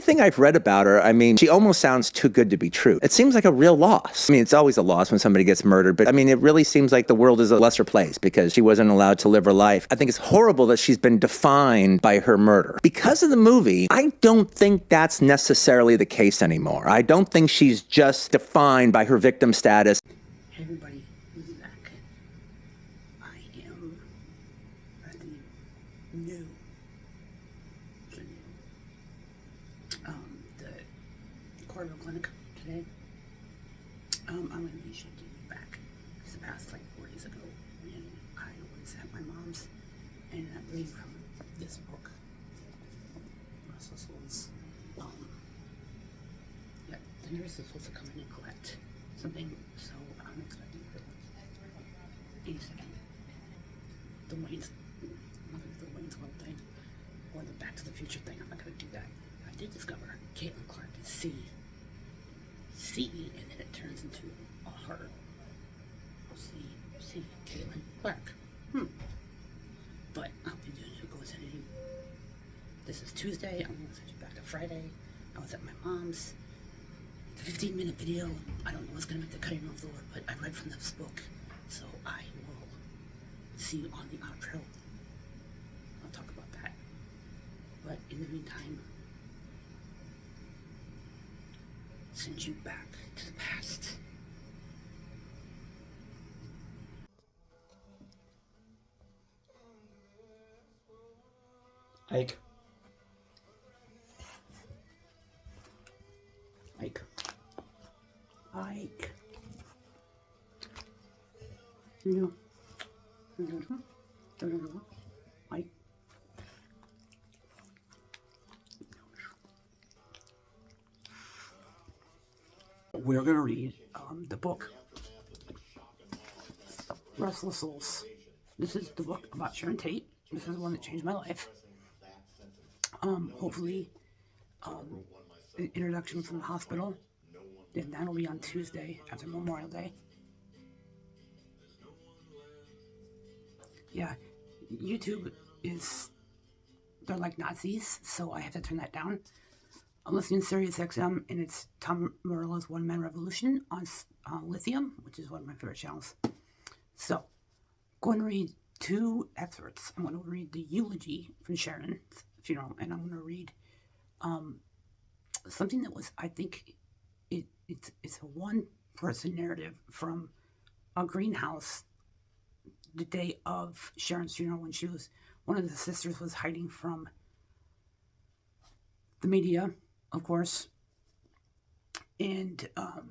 everything I've read about her, I mean, she almost sounds too good to be true. It seems like a real loss. I mean, it's always a loss when somebody gets murdered, but I mean, it really seems like the world is a lesser place because she wasn't allowed to live her life. I think it's horrible that she's been defined by her murder. Because of the movie, I don't think that's necessarily the case anymore. I don't think she's just defined by her victim status. Hey everybody, welcome back. I am at the new Corridor Clinic today. I'm going to be shaking you back. This passed like 4 days ago when I was at my mom's and I'm reading from this book, Restless Souls. Yeah, the nurse is supposed to come in and collect something, so I'm expecting her any second. The Wayne's World thing, or the Back to the Future thing, I'm not going to do that. I did discover Caitlin Clark is C, and then it turns into a heart. C, Caitlin Clark. But I'll be doing it goes editing. This is Tuesday, I'm going to send you back to Friday. I was at my mom's. It's a 15-minute video. I don't know what's going to make the cutting room floor, but I read from this book, so I will see you on the outro. I'll talk about that. But in the meantime, send you back to the past. Ike. No. Ike. We're going to read the book, Restless Souls. This is the book about Sharon Tate. This is the one that changed my life. Hopefully, an introduction from the hospital. And that'll be on Tuesday after Memorial Day. Yeah, YouTube they're like Nazis, so I have to turn that down. I'm listening to Sirius XM, and it's Tom Morello's One Man Revolution on Lithium, which is one of my favorite channels. So, I'm going to read two excerpts. I'm going to read the eulogy from Sharon's funeral, and I'm going to read something that was, I think, it's a one-person narrative from a greenhouse the day of Sharon's funeral when one of the sisters was hiding from the media, of course, and a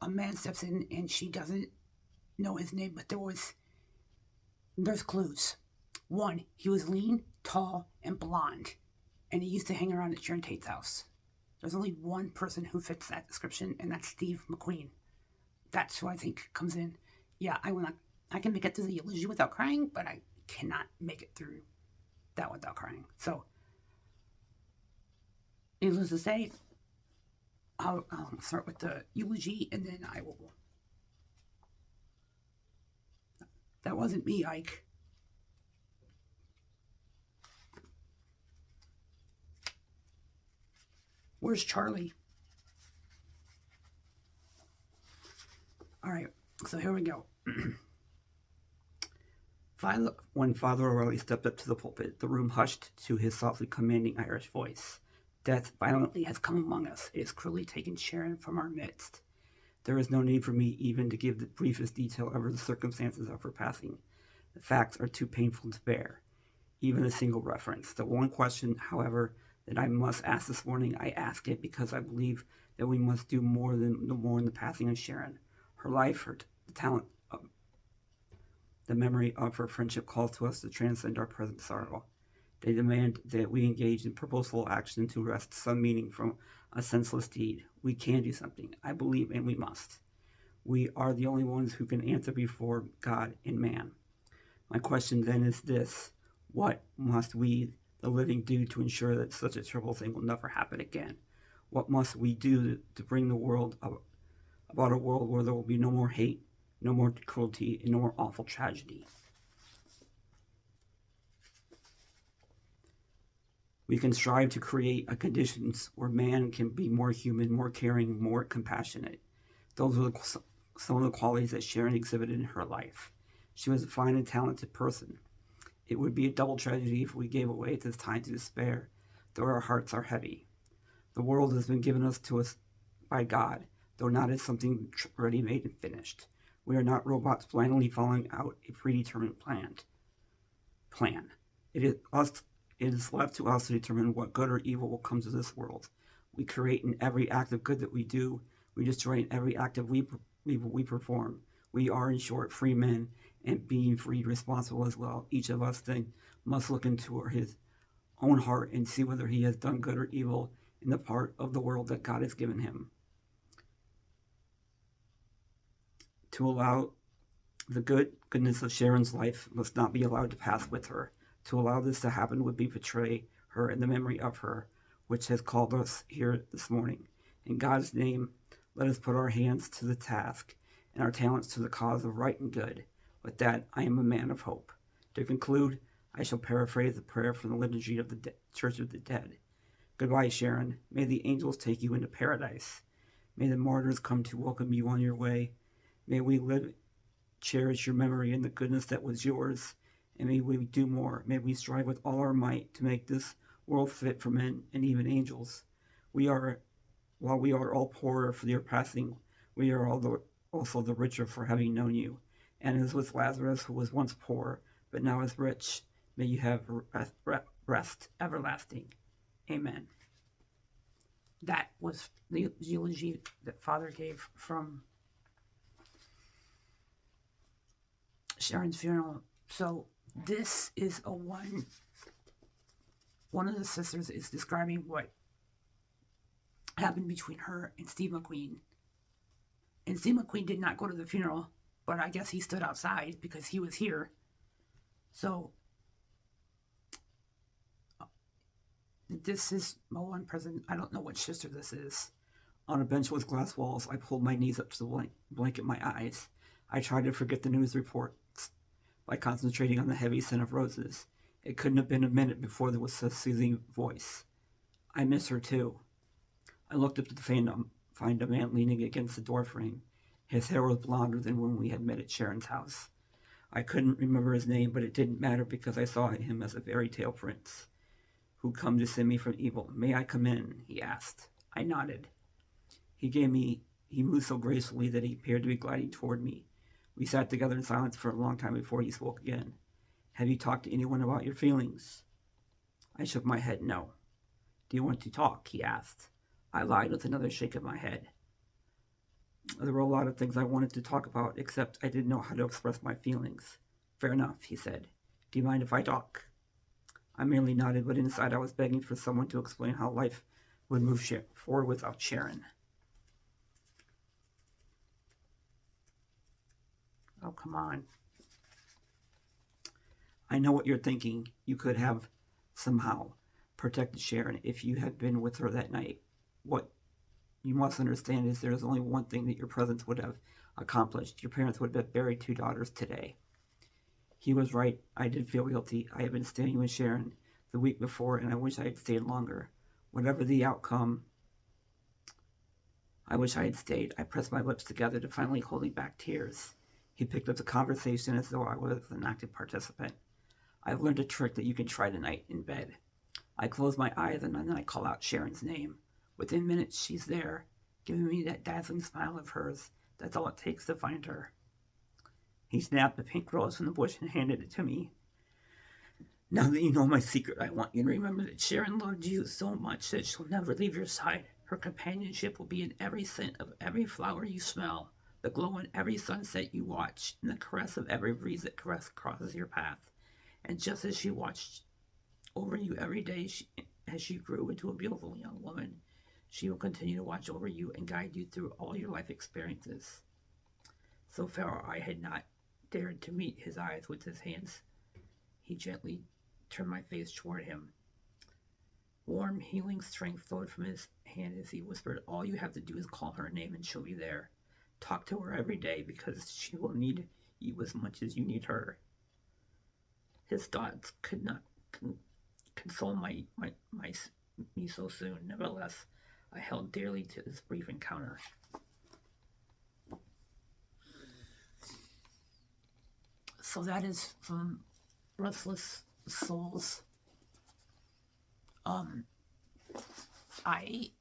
man steps in and she doesn't know his name, but there's clues. One, he was lean, tall, and blonde, and he used to hang around at Sharon Tate's house. There's only one person who fits that description, and that's Steve McQueen. That's who I think comes in. Yeah, I can make it through the eulogy without crying, but I cannot make it through that without crying. So, needless to say, I'll start with the eulogy, and then I will. That wasn't me, Ike. Where's Charlie? All right, so here we go. When Father O'Reilly stepped up to the pulpit, the room hushed to his softly commanding Irish voice. Death violently has come among us. It has cruelly taken Sharon from our midst. There is no need for me even to give the briefest detail of the circumstances of her passing. The facts are too painful to bear, even a single reference. The one question, however, that I must ask this morning, I ask it because I believe that we must do more than the passing of Sharon. Her life, the talent, the memory of her friendship calls to us to transcend our present sorrow. They demand that we engage in purposeful action to wrest some meaning from a senseless deed. We can do something, I believe, and we must. We are the only ones who can answer before God and man. My question then is this: what must we, the living, do to ensure that such a terrible thing will never happen again? What must we do to bring the world about a world where there will be no more hate, no more cruelty, and no more awful tragedy? We can strive to create a conditions where man can be more human, more caring, more compassionate. Those are some of the qualities that Sharon exhibited in her life. She was a fine and talented person. It would be a double tragedy if we gave away at this time to despair, though our hearts are heavy. The world has been given to us by God, though not as something ready-made and finished. We are not robots blindly following out a predetermined plan. It is left to us to determine what good or evil will come to this world. We create in every act of good that we do. We destroy in every act of evil we perform. We are, in short, free men, and being free, responsible as well. Each of us then must look into his own heart and see whether he has done good or evil in the part of the world that God has given him. To allow the goodness of Sharon's life must not be allowed to pass with her. To allow this to happen would be betray her and the memory of her, which has called us here this morning. In God's name, let us put our hands to the task and our talents to the cause of right and good. With that, I am a man of hope. To conclude, I shall paraphrase the prayer from the liturgy of the Church of the Dead. Goodbye, Sharon. May the angels take you into paradise. May the martyrs come to welcome you on your way. May we cherish your memory and the goodness that was yours. And may we do more. May we strive with all our might to make this world fit for men and even angels. While we are all poorer for your passing, we are also the richer for having known you. And as with Lazarus, who was once poor, but now is rich, may you have rest everlasting. Amen. That was the eulogy that Father gave from Sharon's funeral. So this is one of the sisters is describing what happened between her and Steve McQueen. And Steve McQueen did not go to the funeral, but I guess he stood outside because he was here. So this is my one person. I don't know which sister this is. On a bench with glass walls, I pulled my knees up to the blanket my eyes. I tried to forget the news reports by concentrating on the heavy scent of roses. It couldn't have been a minute before there was a soothing voice. I miss her too. I looked up to find a man leaning against the doorframe. His hair was blonder than when we had met at Sharon's house. I couldn't remember his name, but it didn't matter because I saw him as a fairy tale prince who'd come to save me from evil. May I come in? He asked. I nodded. He moved so gracefully that he appeared to be gliding toward me. We sat together in silence for a long time before he spoke again. Have you talked to anyone about your feelings? I shook my head no. Do you want to talk? He asked. I lied with another shake of my head. There were a lot of things I wanted to talk about, except I didn't know how to express my feelings. Fair enough, he said. Do you mind if I talk? I merely nodded, but inside I was begging for someone to explain how life would move forward without Sharon. Oh, come on. I know what you're thinking. You could have somehow protected Sharon if you had been with her that night. What you must understand is there is only one thing that your presence would have accomplished. Your parents would have buried 2 daughters today. He was right. I did feel guilty. I had been staying with Sharon the week before, and I wish I had stayed longer. Whatever the outcome, I wish I had stayed. I pressed my lips together to finally holding back tears. He picked up the conversation as though I was an active participant. I've learned a trick that you can try tonight in bed. I close my eyes and then I call out Sharon's name. Within minutes, she's there, giving me that dazzling smile of hers. That's all it takes to find her. He snapped a pink rose from the bush and handed it to me. Now that you know my secret, I want you to remember that Sharon loved you so much that she'll never leave your side. Her companionship will be in every scent of every flower you smell, the glow in every sunset you watch, and the caress of every breeze that crosses your path. And just as she watched over you every day as she grew into a beautiful young woman, she will continue to watch over you and guide you through all your life experiences. So far, I had not dared to meet his eyes with his hands. He gently turned my face toward him. Warm, healing strength flowed from his hand as he whispered, all you have to do is call her name and she'll be there. Talk to her every day because she will need you as much as you need her. His thoughts could console me so soon. Nevertheless, I held dearly to this brief encounter. So that is from Restless Souls.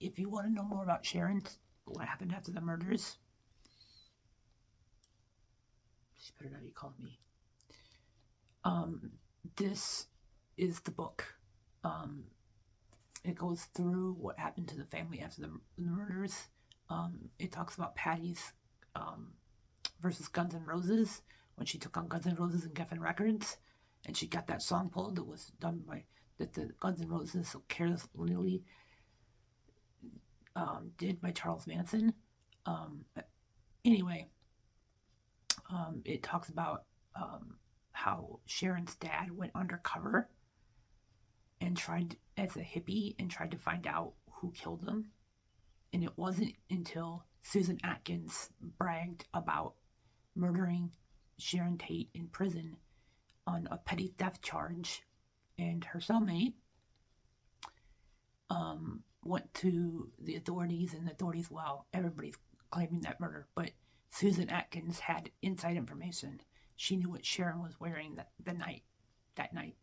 If you want to know more about Sharon, what happened after the murders, she better not be called me. This is the book. It goes through what happened to the family after the murders. It talks about Patty's versus Guns N' Roses, when she took on Guns N' Roses and Geffen Records, and she got that song pulled that was done by that the Guns N' Roses so carelessly did by Charles Manson. Anyway, it talks about how Sharon's dad went undercover and tried as a hippie and tried to find out who killed them. And it wasn't until Susan Atkins bragged about murdering Sharon Tate in prison on a petty theft charge, and her cellmate went to the authorities, and the authorities, well, everybody's claiming that murder, but Susan Atkins had inside information. She knew what Sharon was wearing that night.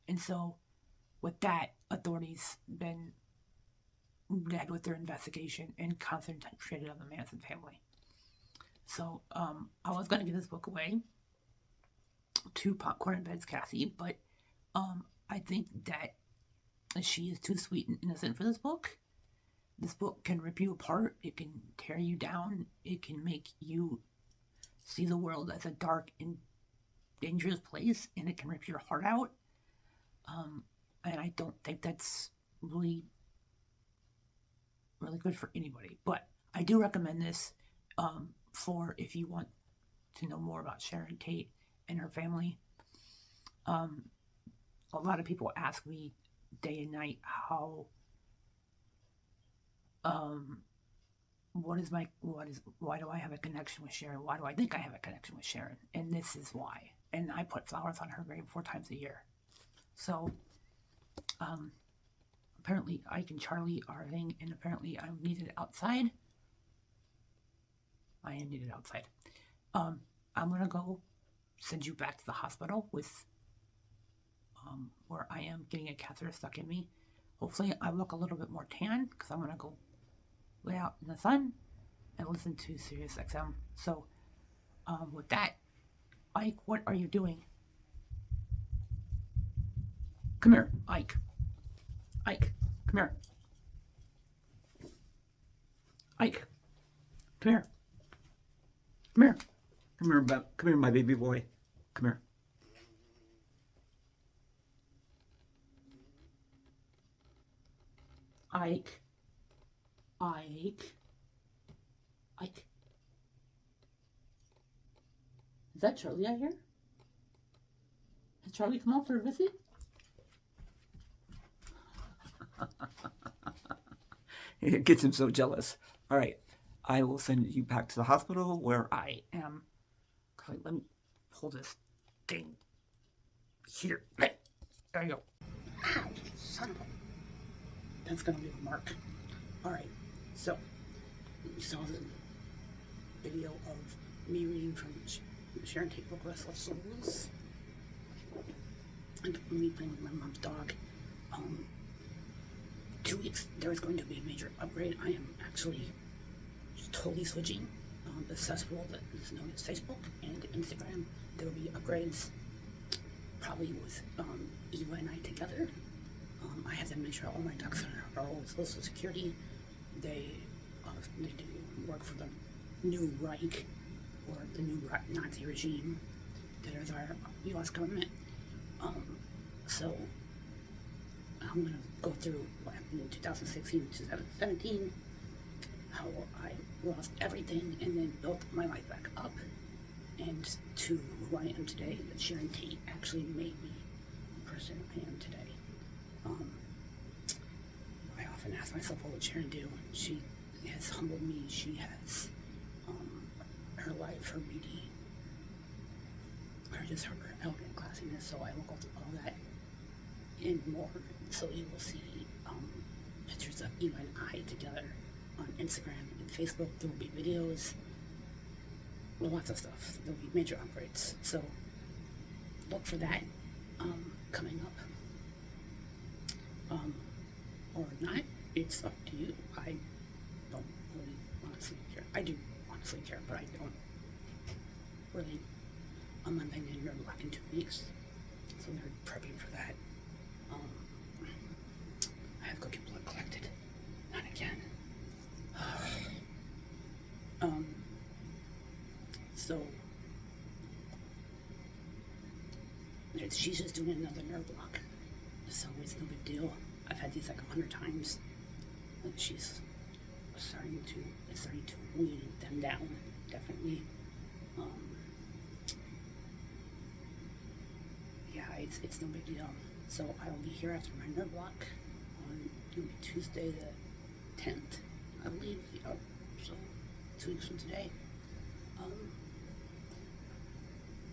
And so with that, authorities been dead with their investigation and concentrated on the Manson family. So I was going to give this book away to Popcorn and Bed's Cassie, but I think that she is too sweet and innocent for this book. This book can rip you apart. It can tear you down. It can make you see the world as a dark and dangerous place, and it can rip your heart out. And I don't think that's really good for anybody. But I do recommend this for if you want to know more about Sharon Tate and her family. A lot of people ask me day and night how why do I have a connection with Sharon? Why do I think I have a connection with Sharon? And this is why. And I put flowers on her grave 4 times a year. So apparently Ike and Charlie are a thing, and apparently I'm needed outside. I am needed outside. I'm gonna go send you back to the hospital with where I am getting a catheter stuck in me. Hopefully I look a little bit more tan, because I'm gonna go lay out in the sun and listen to Sirius XM. So with that, Ike, what are you doing? Come here, Ike. Ike, come here. Ike, come here. Come here. Come here, my baby boy. Come here. Ike. Ike. Ike. Is that Charlie I hear? Has Charlie come out for a visit? It gets him so jealous. All right. I will send you back to the hospital where I am. Let me pull this thing here. There you go. Ow, son of a... That's going to leave a mark. All right. So, you saw the video of me reading from Sharon Tate book, Restless Souls. And me playing with my mom's dog. 2 weeks, there is going to be a major upgrade. I am actually totally switching the cesspool that is known as Facebook and Instagram. There will be upgrades, probably with Eva and I together. I have to make sure all my ducks are all with Social Security. They do work for the new Reich, or the new Nazi regime that is our U.S. government. So I'm going to go through what happened in 2016, 2017, how I lost everything and then built my life back up, and to who I am today, that Sharon Tate actually made me the person I am today. I often ask myself, what would Sharon do? She has humbled me. She has her life, her beauty, her elegant classiness. So I will go through all that and more. So you will see pictures of Eva and I together on Instagram and Facebook. There will be videos, lots of stuff. There will be major upgrades. So look for that coming up. Or not, it's up to you. I don't really honestly care. I do honestly care, but I don't really. I'm on my neighbor block in 2 weeks, so they're prepping for that. I have to go get blood collected. Not again. So she's just doing another nerve block, so it's no big deal. I've had these like 100 times, and she's starting to wean them down, definitely. Yeah, it's no big deal. So I will be here after my nerve block on Tuesday the 10th, I believe. So 2 weeks from today.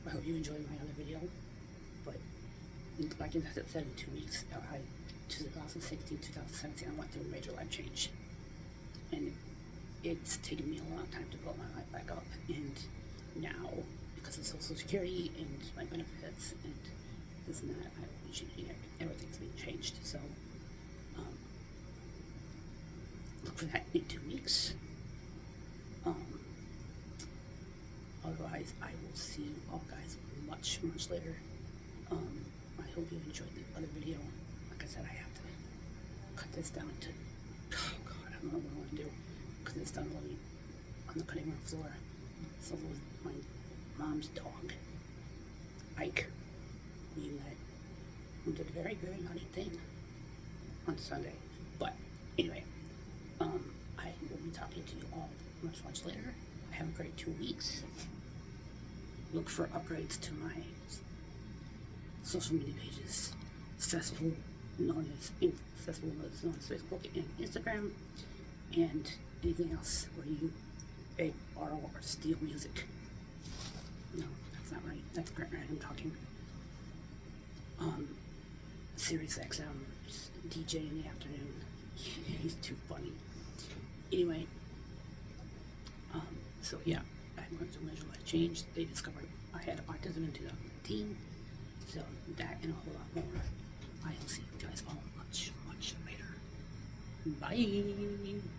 I hope you enjoyed my other video, but like I said, in 2 weeks, 2016, 2017, I went through a major life change, and it's taken me a long time to build my life back up. And now, because of Social Security and my benefits and this and that, I will be changing it. Everything's being changed. So look for that in 2 weeks. Otherwise, I will see you all guys much later. I hope you enjoyed the other video. Like I said, I have to cut this down to, oh God, I don't know what I want to do, because it's done already on the cutting room floor. So it was my mom's dog, Ike, we met, who did a very, very naughty thing on Sunday. But anyway, I will be talking to you all much later. Have a great 2 weeks. Look for upgrades to my social media pages. Accessible known as Facebook and Instagram, and anything else where you borrow or steal music. No, that's not right. That's Grant Random talking. Sirius XM DJ in the afternoon. He's too funny. Anyway, so yeah, I'm going through a major life change. They discovered I had autism in 2019. So that and a whole lot more. I will see you guys all much later. Bye.